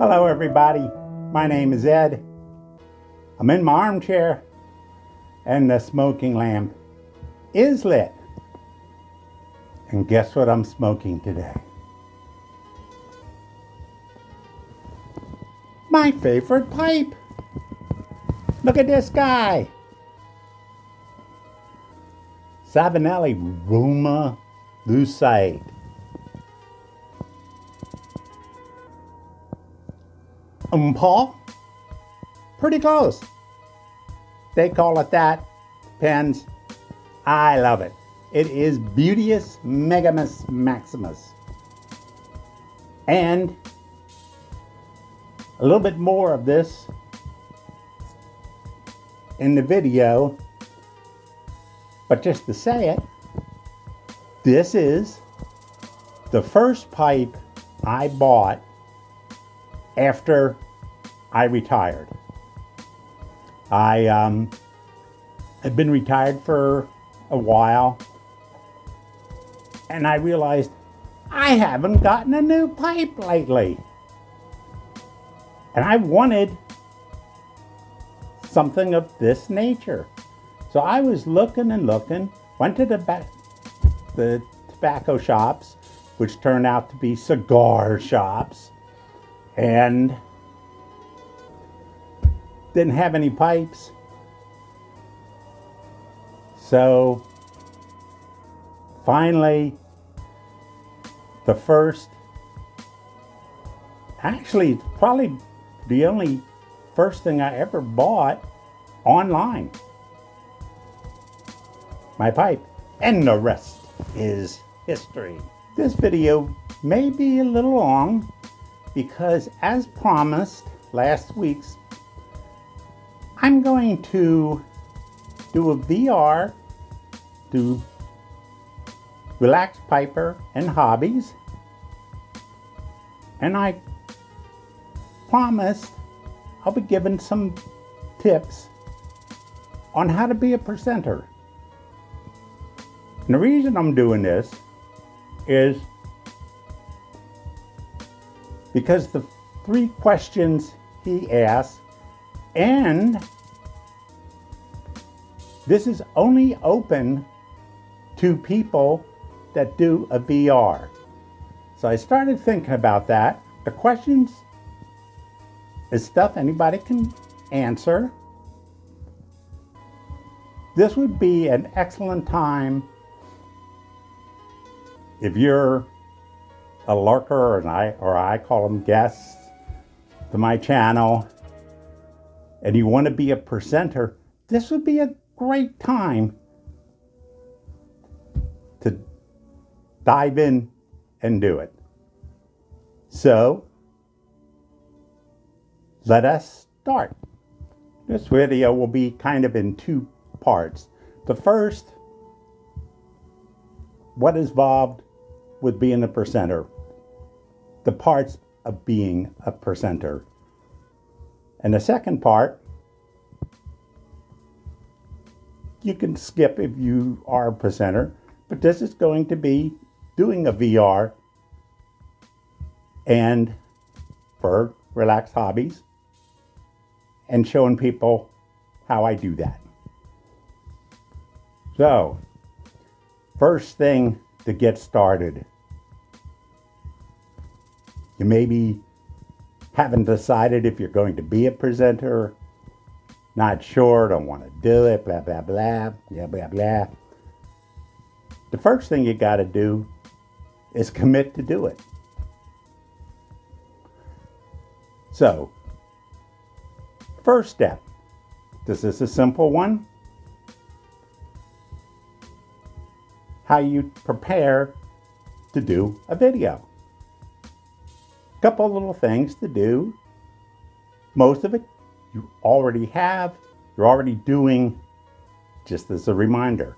Hello everybody, my name is Ed. I'm in my armchair and the smoking lamp is lit. And guess what I'm smoking today? My favorite pipe. Look at this guy. Savinelli Roma Lucite. Paul? Pretty close. They call it that. Depends. I love it. It is Beauteous Megamus Maximus. And a little bit more of this in the video. But just to say it, this is the first pipe I bought after I retired. I had been retired for a while, and I realized I haven't gotten a new pipe lately. And I wanted something of this nature. So I was looking and looking, went to the tobacco shops, which turned out to be cigar shops, and didn't have any pipes. So finally, actually probably the only first thing I ever bought online. My pipe, and the rest is history. This video may be a little long because, as promised last week's, I'm going to do a VR to Relaxed Piper and Hobbies, and I promised I'll be giving some tips on how to be a presenter. And the reason I'm doing this is because the 3 questions he asked, and this is only open to people that do a VR. So I started thinking about that. The questions is stuff anybody can answer. This would be an excellent time if you're a lurker, or I call them guests to my channel, and you want to be a presenter. This would be a great time to dive in and do it. So let us start. This video will be kind of in 2 parts. The first, what is involved with being a presenter, the parts of being a presenter. And the second part, you can skip if you are a presenter, but this is going to be doing a VR and for Relaxed Hobbies and showing people how I do that. So, first thing to get started, you maybe haven't decided if you're going to be a presenter, not sure, don't want to do it, blah, blah, blah, blah, blah, blah. The first thing you got to do is commit to do it. So, first step, this is a simple one. How you prepare to do a video. Couple little things to do. Most of it you already have, you're already doing. Just as a reminder,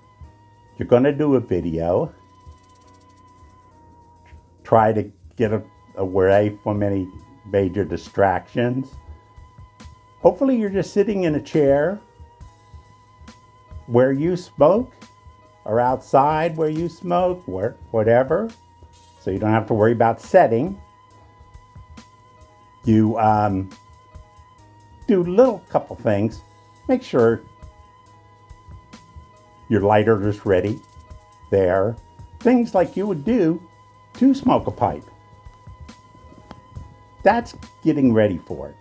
you're going to do a video. Try to get away from any major distractions. Hopefully you're just sitting in a chair where you smoke, or outside where you smoke, whatever. So you don't have to worry about setting. You do little couple things. Make sure your lighter is ready there. Things like you would do to smoke a pipe. That's getting ready for it.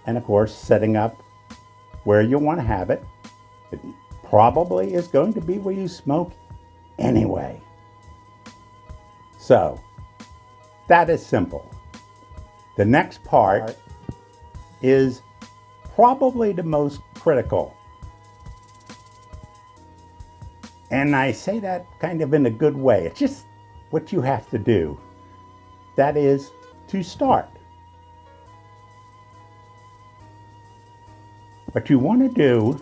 And of course, setting up where you want to have it. It probably is going to be where you smoke anyway. So, that is simple. The next part is probably the most critical. And I say that kind of in a good way. It's just what you have to do. That is to start. What you want to do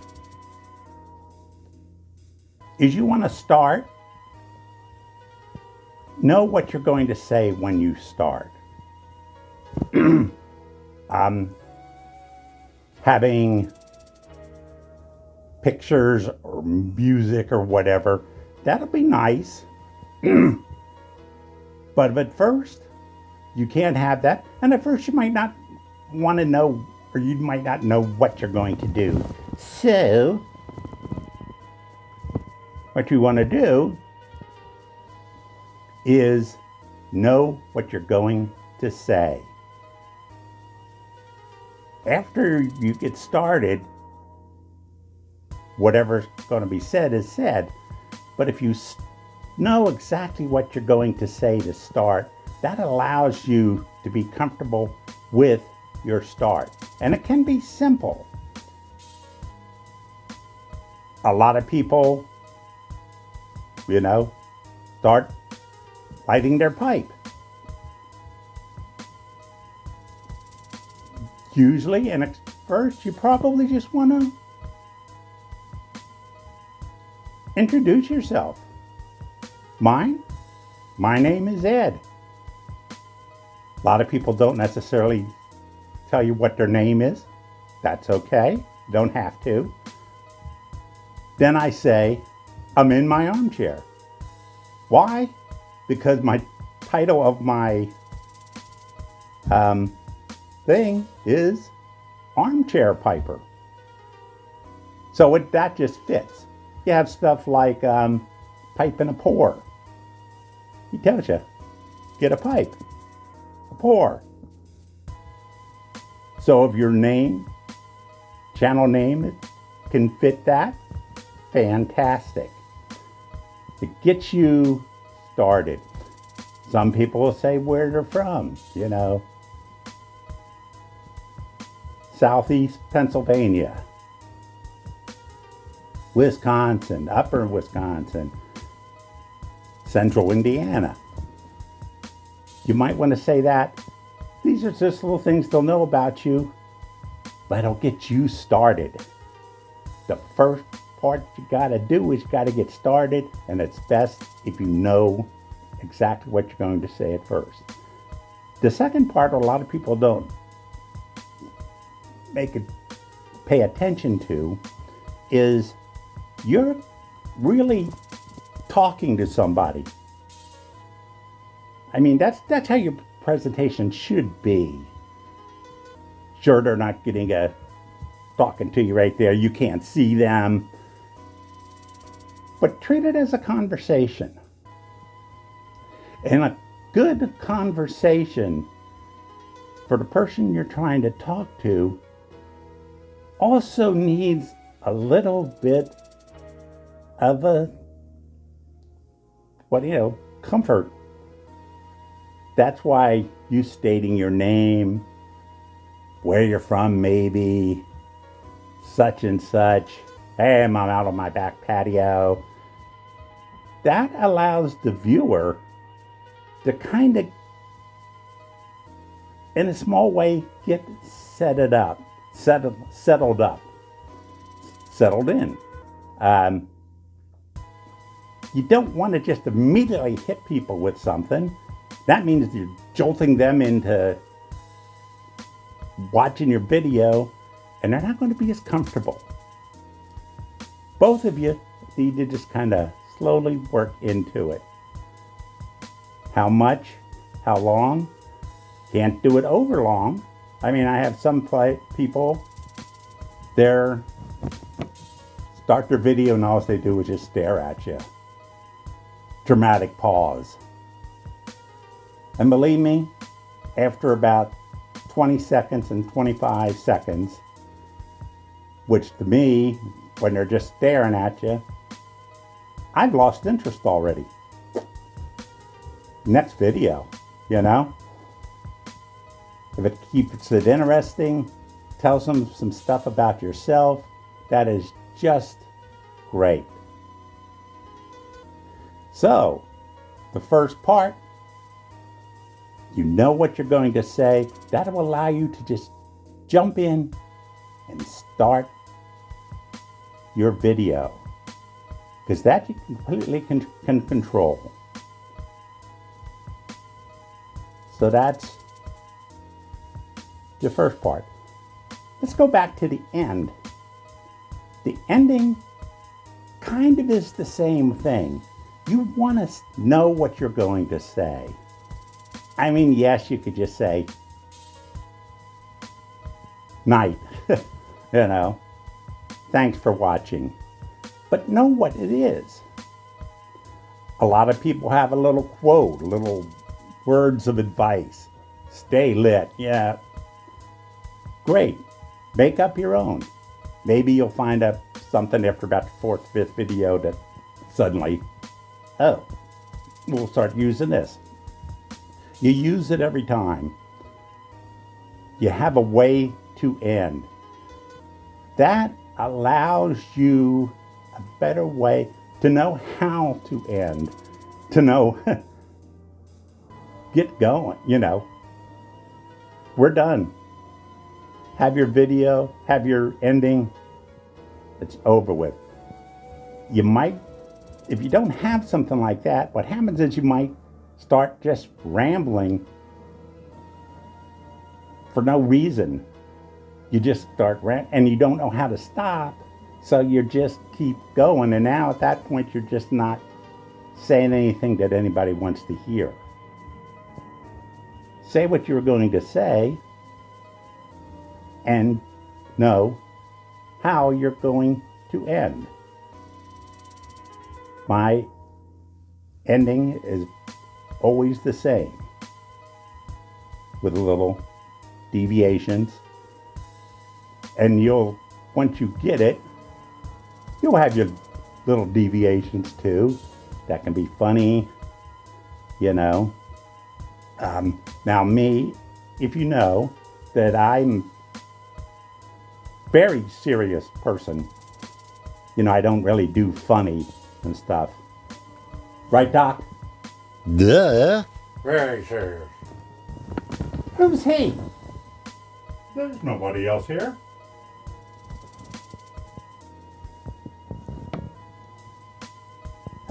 is you want to start. Know what you're going to say when you start. Having pictures or music or whatever, that'll be nice. But at first, you can't have that. And at first you might not want to know, or you might not know what you're going to do. So, what you want to do is know what you're going to say. After you get started, whatever's going to be said is said. But if you know exactly what you're going to say to start, that allows you to be comfortable with your start. And it can be simple. A lot of people, start lighting their pipe. Usually, and at first, you probably just want to introduce yourself. My name is Ed. A lot of people don't necessarily tell you what their name is. That's okay. You don't have to. Then I say, I'm in my armchair. Why? Because my title of my thing is Armchair Piper. So that just fits. You have stuff like pipe and a pour. He tells you, get a pipe, a pour. So if your name, channel name can fit that, fantastic. It gets you started. Some people will say where they're from, Southeast Pennsylvania, Wisconsin, Upper Wisconsin, Central Indiana. You might want to say that. These are just little things they'll know about you, but it'll get you started. The first part you got to do is you got to get started, and it's best if you know exactly what you're going to say at first. The second part, a lot of people don't pay attention to, is you're really talking to somebody. I mean, that's how your presentation should be. Sure, they're not talking to you right there. You can't see them. But treat it as a conversation. And a good conversation for the person you're trying to talk to also needs a little bit of comfort. That's why you stating your name, where you're from maybe, such and such, hey, I'm out on my back patio. That allows the viewer to kind of, in a small way, get settled in. You don't want to just immediately hit people with something. That means you're jolting them into watching your video, and they're not going to be as comfortable. Both of you need to just kind of slowly work into it. How much? How long? Can't do it over long. I mean, I have some people, they're start their video and all they do is just stare at you. Dramatic pause. And believe me, after about 20 seconds and 25 seconds, which to me, when they're just staring at you, I've lost interest already. Next video, you know? If it keeps it interesting, tells them some stuff about yourself, that is just great. So, the first part, you know what you're going to say. That will allow you to just jump in and start your video. Because that you completely can control. So that's the first part. Let's go back to the end. The ending kind of is the same thing. You want to know what you're going to say. I mean, yes, you could just say, night, you know, thanks for watching. But know what it is. A lot of people have a little quote, little words of advice. Stay lit, yeah. Great. Make up your own. Maybe you'll find out something after about the fourth, fifth video that suddenly, oh, we'll start using this. You use it every time. You have a way to end. That allows you a better way to know how to end, to know, get going, you know. We're done. Have your video, have your ending, it's over with. You might, if you don't have something like that, what happens is you might start just rambling for no reason. You just start and you don't know how to stop, so you just keep going, and now at that point you're just not saying anything that anybody wants to hear. Say what you're going to say and know how you're going to end. My ending is always the same, with a little deviations. And once you get it, you'll have your little deviations too. That can be funny, you know. Now me, if you know that I'm a very serious person, you know, I don't really do funny and stuff. Right, Doc? Duh. Very serious. Who's he? There's nobody else here.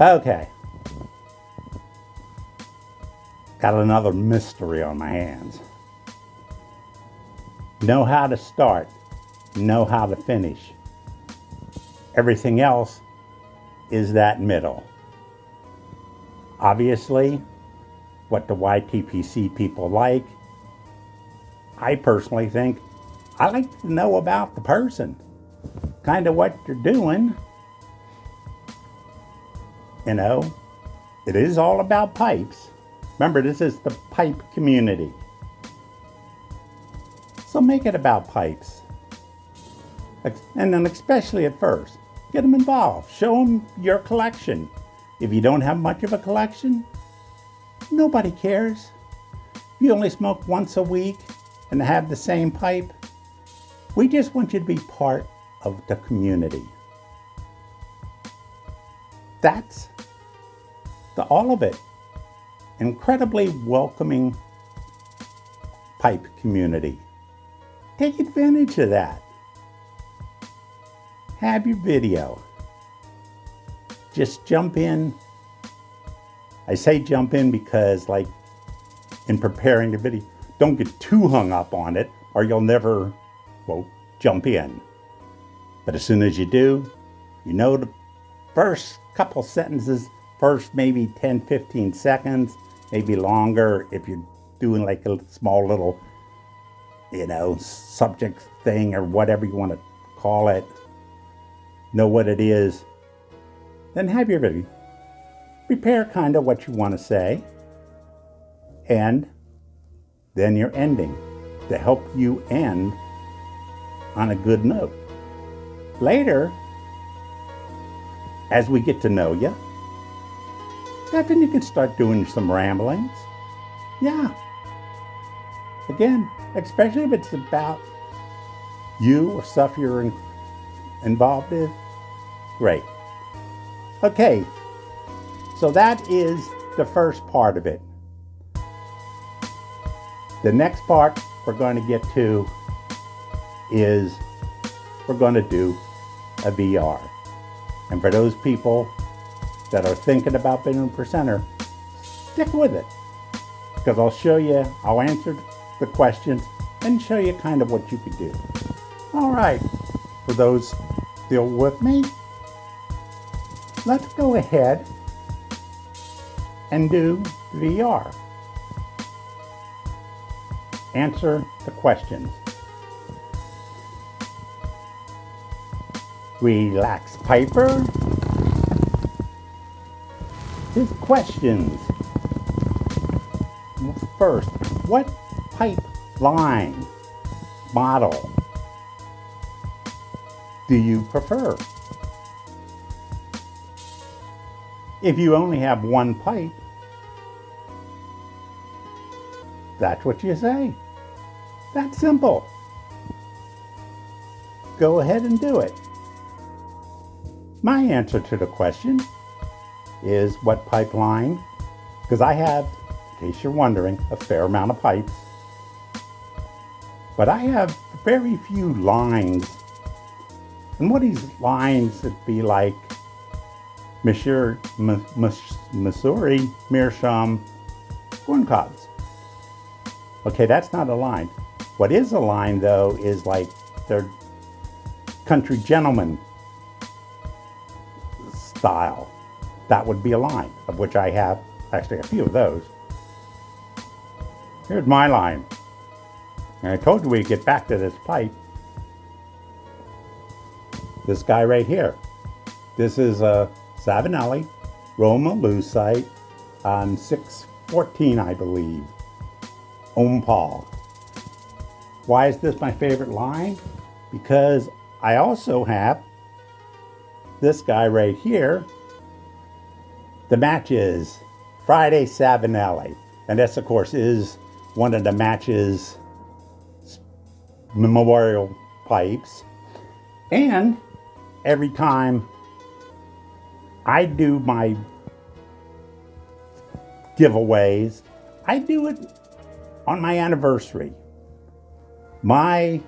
Okay. Got another mystery on my hands. Know how to start. Know how to finish. Everything else is that middle. Obviously, what the YTPC people like, I personally think, I like to know about the person. Kind of what you're doing. You know, it is all about pipes. Remember, this is the pipe community. So make it about pipes. And then especially at first, get them involved. Show them your collection. If you don't have much of a collection, nobody cares. If you only smoke once a week and have the same pipe, we just want you to be part of the community. That's all of it. Incredibly welcoming pipe community. Take advantage of that. Have your video. Just jump in. I say jump in because, like, in preparing the video, don't get too hung up on it or you'll never, well, jump in. But as soon as you do, you know the first couple sentences, first maybe 10, 15 seconds, maybe longer if you're doing like a small little, subject thing or whatever you want to call it, know what it is, then have your video. Prepare kind of what you want to say, and then your ending to help you end on a good note. Later, as we get to know you, then you can start doing some ramblings. Yeah. Again, especially if it's about you or stuff you're involved in. Great. Okay, so that is the first part of it. The next part we're going to get to is we're going to do a VR. And for those people that are thinking about being a presenter, stick with it. Because I'll answer the questions and show you kind of what you could do. All right, for those still with me, let's go ahead and do VR. Answer the questions. Relax Piper. His questions. First, what pipeline model do you prefer? If you only have one pipe, that's what you say. That's simple. Go ahead and do it. My answer to the question is what pipeline, because I have, in case you're wondering, a fair amount of pipes, but I have very few lines. And what these lines would be like Missouri, Meerschaum, corn cobs. Okay, that's not a line. What is a line, though, is like their country gentleman style. That would be a line, of which I have actually a few of those. Here's my line. And I told you we'd get back to this pipe. This guy right here. This is a Savinelli Roma Lucite on 614, I believe. Paul. Why is this my favorite line? Because I also have this guy right here. The matches Friday Savinelli. And this, of course, is one of the matches memorial pipes. And every time I do my giveaways, I do it on my anniversary. My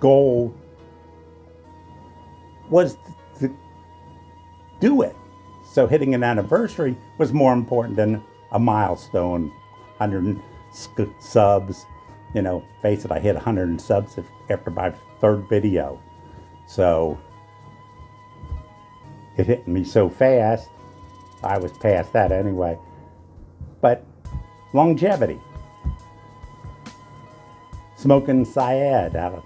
goal was to do it. So hitting an anniversary was more important than a milestone, 100 subs. Face it, I hit 100 subs after my third video. So it hit me so fast, I was past that anyway. But longevity. Smoking Syed out of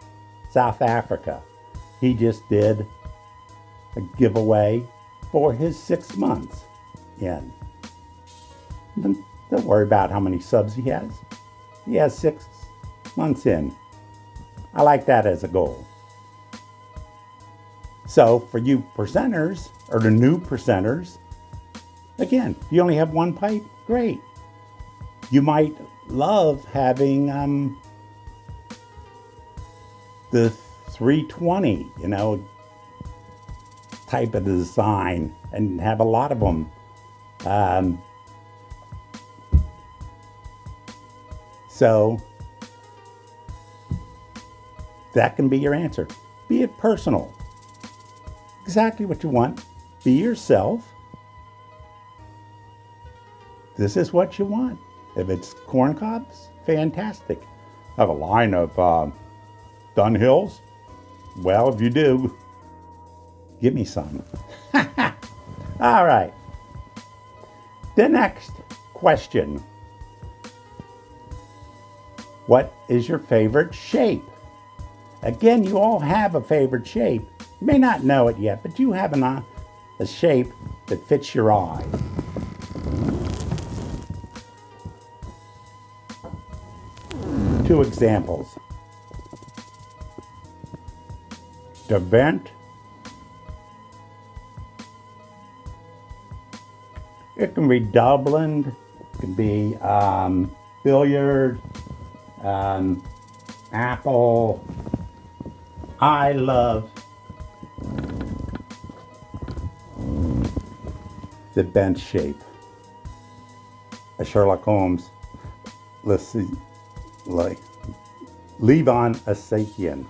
South Africa. He just did a giveaway for his 6 months in. Don't worry about how many subs he has. He has 6 months in. I like that as a goal. So for you presenters, or the new presenters, again, if you only have one pipe, great. You might love having the 320, type of design and have a lot of them. So that can be your answer. Be it personal. Exactly what you want. Be yourself. This is what you want. If it's corn cobs, fantastic. I have a line of Dunhills. Well, if you do, give me some. All right. The next question. What is your favorite shape? Again, you all have a favorite shape. You may not know it yet, but you have a shape that fits your eye. Two examples. The vent. It can be Dublin, it can be billiard, apple. I love the bench shape. A Sherlock Holmes, let's see, like Levon Asakian.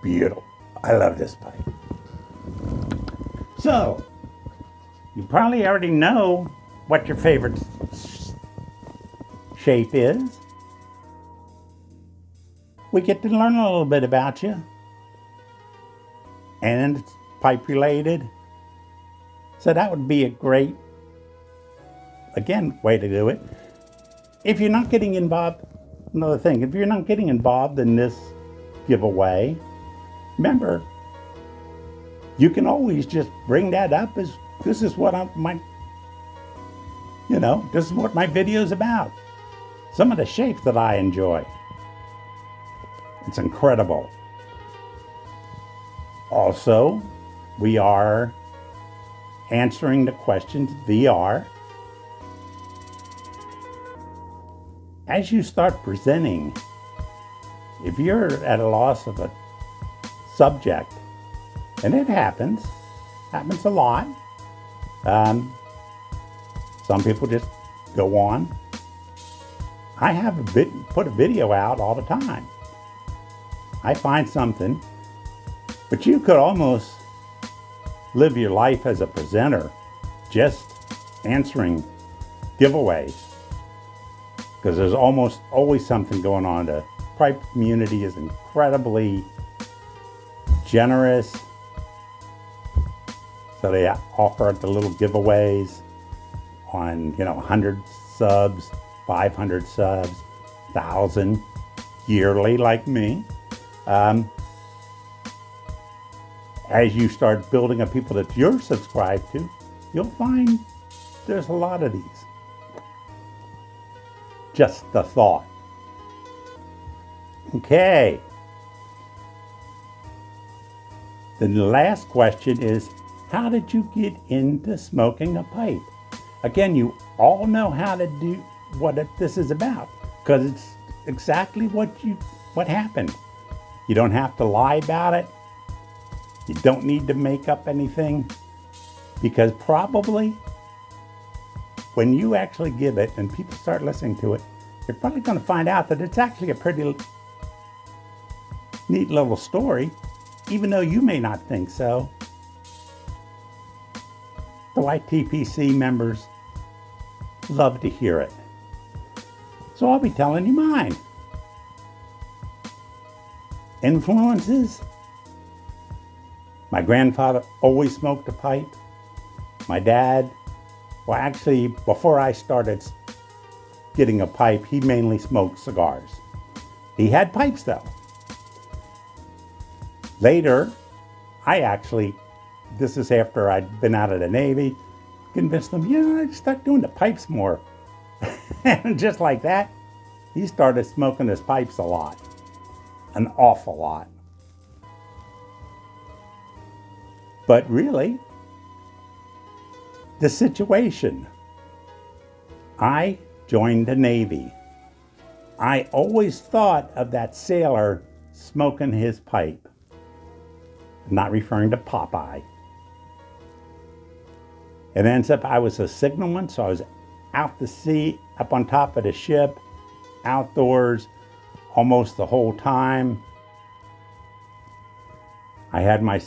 Beautiful. I love this pipe. So, you probably already know what your favorite shape is. We get to learn a little bit about you. And it's pipe related. So that would be a great, again, way to do it. If you're not getting involved, another thing, if you're not getting involved in this giveaway, remember, you can always just bring that up as this is what this is what my video is about. Some of the shapes that I enjoy. It's incredible. Also, we are answering the questions VR. As you start presenting, if you're at a loss of a subject, and it happens a lot. Some people just go on. I have put a video out all the time. I find something, but you could almost live your life as a presenter, just answering giveaways, because there's almost always something going on. The pipe community is incredibly generous. So they offer the little giveaways on, 100 subs, 500 subs, 1,000 yearly like me. As you start building up people that you're subscribed to, you'll find there's a lot of these. Just a thought. Okay. The last question is, how did you get into smoking a pipe? Again, you all know how to do what this is about, because it's exactly what happened. You don't have to lie about it. You don't need to make up anything, because probably when you actually give it and people start listening to it, you're probably going to find out that it's actually a pretty neat little story, even though you may not think so. The YTPC members love to hear it. So I'll be telling you mine. Influences. My grandfather always smoked a pipe. My dad, well, actually, before I started getting a pipe, he mainly smoked cigars. He had pipes though. Later, this is after I'd been out of the Navy, convinced him, I'd start doing the pipes more. And just like that, he started smoking his pipes a lot, an awful lot. But really, the situation, I joined the Navy. I always thought of that sailor smoking his pipe. I'm not referring to Popeye. It ends up I was a signalman, so I was out to sea, up on top of the ship, outdoors, almost the whole time. I had my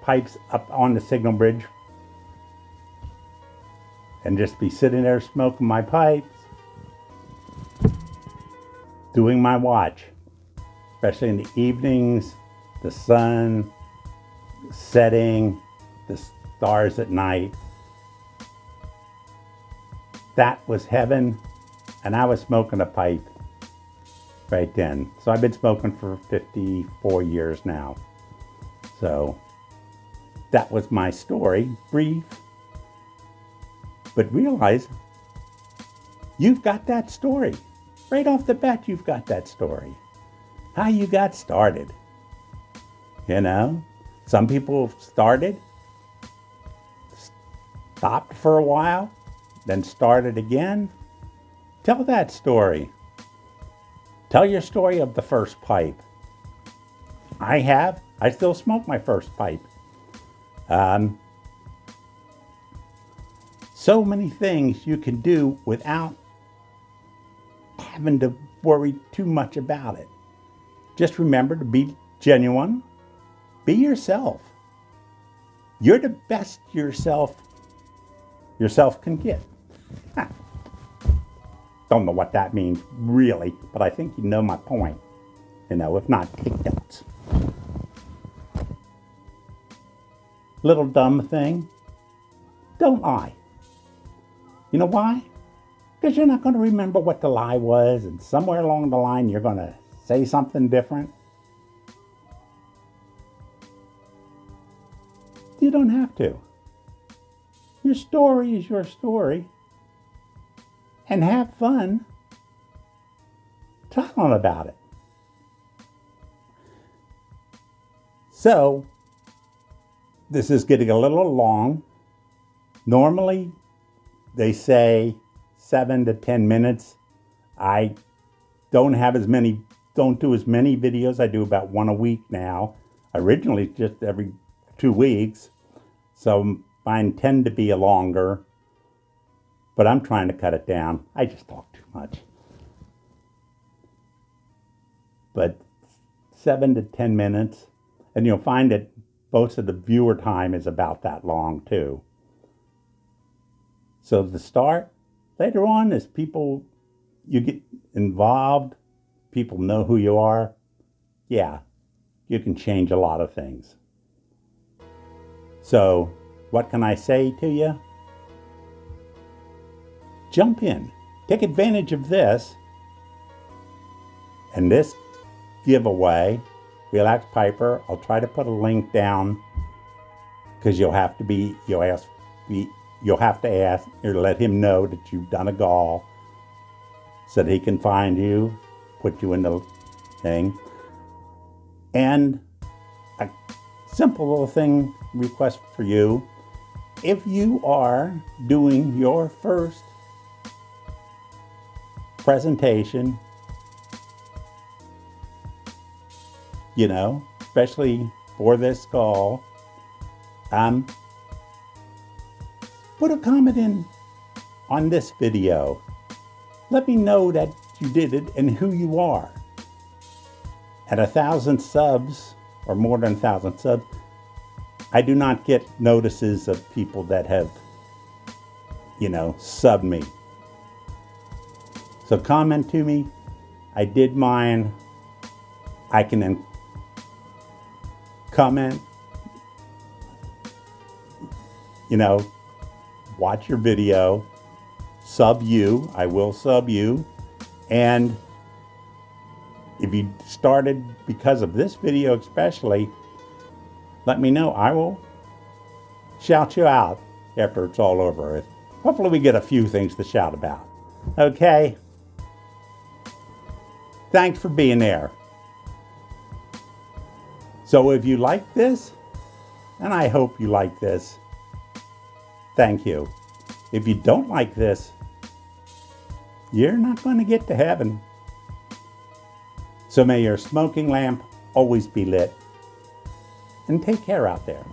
pipes up on the signal bridge and just be sitting there smoking my pipes, doing my watch, especially in the evenings, the sun setting, the stars at night. that was heaven, and I was smoking a pipe right then. So I've been smoking for 54 years now. So that was my story, brief. But realize you've got that story. Right off the bat, you've got that story. How you got started. You know, some people started, stopped for a while, then started again. Tell that story. Tell your story of the first pipe. I still smoke my first pipe. So many things you can do without having to worry too much about it. Just remember to be genuine. Be yourself. You're the best yourself can get. Don't know what that means really, but I think you know my point. You know, if not, take notes. Little dumb thing. Don't lie. You know why? Because you're not going to remember what the lie was, and somewhere along the line you're going to say something different. You don't have to. Your story is your story. And have fun talking about it. So, this is getting a little long. Normally, they say 7 to 10 minutes. I don't do as many videos. I do about one a week now. Originally, just every 2 weeks. So mine tend to be longer. But I'm trying to cut it down. I just talk too much. But 7 to 10 minutes. And you'll find that most of the viewer time is about that long too. So the start, later on, as you get involved, people know who you are, yeah, you can change a lot of things. So what can I say to you? Jump in. Take advantage of this. And this giveaway, Relax Piper, I'll try to put a link down because you'll have to ask or let him know that you've done a call so that he can find you, put you in the thing. And a simple little thing request for you. If you are doing your first presentation, you know, especially for this call, put a comment in on this video. Let me know that you did it and who you are. At 1,000 subs, or more than 1,000 subs, I do not get notices of people that have, subbed me. So comment to me. I did mine. I can then comment, watch your video, sub you. I will sub you. And if you started because of this video especially, let me know. I will shout you out after it's all over. Hopefully we get a few things to shout about. Okay? Thanks for being there. So if you like this, and I hope you like this, thank you. If you don't like this, you're not going to get to heaven. So may your smoking lamp always be lit. And take care out there.